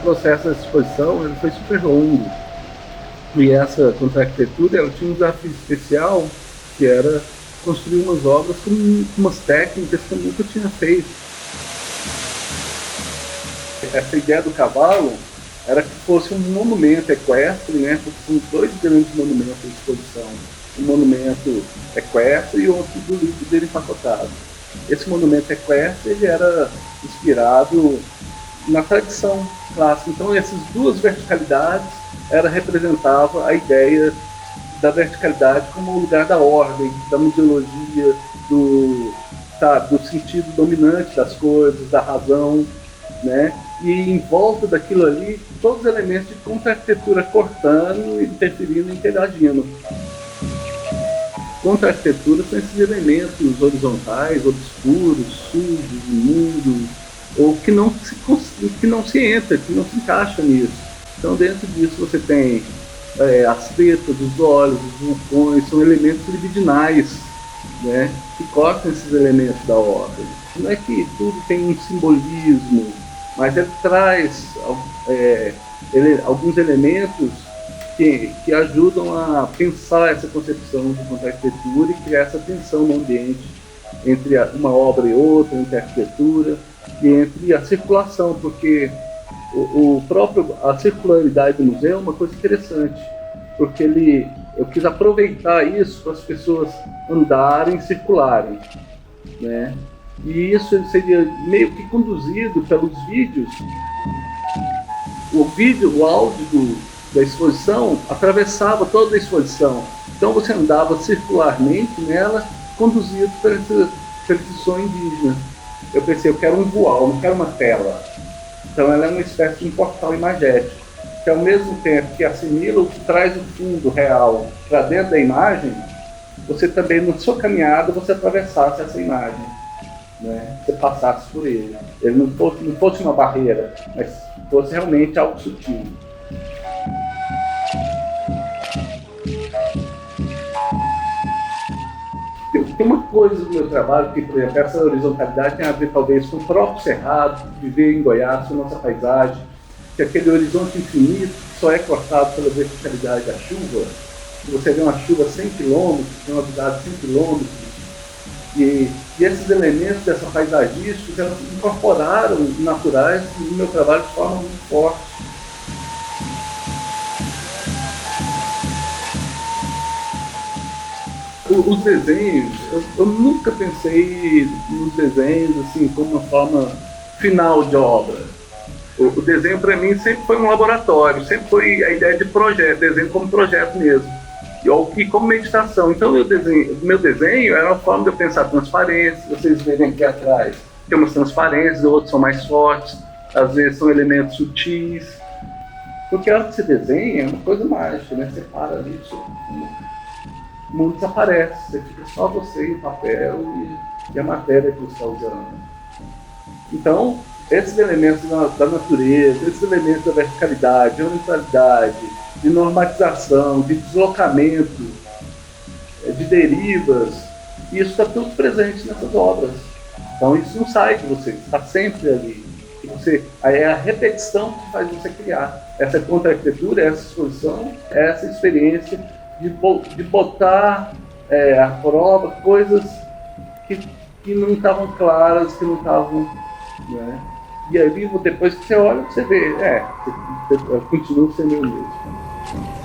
processo da exposição ele foi super longo. E essa contra-arquitetura ela tinha um desafio especial, que era construir umas obras com umas técnicas que eu nunca tinha feito. Essa ideia do cavalo era que fosse um monumento equestre, né? Porque são dois grandes monumentos de exposição. Um monumento equestre e outro do livro dele empacotado. Esse monumento equestre ele era inspirado na tradição clássica. Então essas duas verticalidades representava a ideia da verticalidade como o lugar da ordem, da museologia, do sentido dominante das coisas, da razão, né? E em volta daquilo ali, todos os elementos de contra-arquitetura cortando, interferindo e interagindo. Contra-arquitetura são esses elementos horizontais, obscuros, sujos, imundos, ou que não se entra, que não se encaixa nisso. Então dentro disso você tem as tetas, os olhos, os vulcões, são elementos libidinais, né, que cortam esses elementos da ordem. Não é que tudo tem um simbolismo, mas ele traz alguns elementos que ajudam a pensar essa concepção de contra-arquitetura e criar essa tensão no ambiente entre uma obra e outra, entre a arquitetura e entre a circulação, porque a circularidade do museu é uma coisa interessante, porque eu quis aproveitar isso para as pessoas andarem, circularem, né? E isso seria meio que conduzido pelos vídeos. O áudio da exposição atravessava toda a exposição, então você andava circularmente nela, conduzido por esse som indígena. Eu pensei, eu quero um voal, não quero uma tela. Então ela é uma espécie de um portal imagético, que ao mesmo tempo que assimila o que traz o fundo real para dentro da imagem, você também, na sua caminhada, você atravessasse essa imagem, né? Você passasse por ele. Ele não fosse uma barreira, mas fosse realmente algo sutil. Tem uma coisa do meu trabalho que, por exemplo, essa horizontalidade tem a ver talvez com o próprio Cerrado, viver em Goiás, com a nossa paisagem, que aquele horizonte infinito só é cortado pela verticalidade da chuva. Você vê uma chuva 100 km, tem uma umidade de 100 km, e esses elementos dessa paisagística elas incorporaram naturais no meu trabalho de forma muito forte. Os desenhos, eu nunca pensei nos desenhos assim como uma forma final de obra. O desenho para mim sempre foi um laboratório, sempre foi a ideia de projeto, desenho como projeto mesmo, e como meditação. Então meu desenho era uma forma de eu pensar transparência. Vocês verem aqui atrás, tem umas transparências, outros são mais fortes, às vezes são elementos sutis, porque a hora que você desenha é uma coisa mágica, né? Você para ali, o mundo desaparece, você fica só você e o papel e a matéria que você está usando. Então, esses elementos da natureza, esses elementos da verticalidade, de horizontalidade, de normatização, de deslocamento, de derivas, isso está tudo presente nessas obras. Então isso não sai de você, está sempre ali. É a repetição que faz você criar. Essa contra-arquitetura, essa exposição, essa experiência de botar à prova coisas que não estavam claras, que não estavam... Né? E aí, depois que você olha, você vê, eu continuo sendo eu mesmo.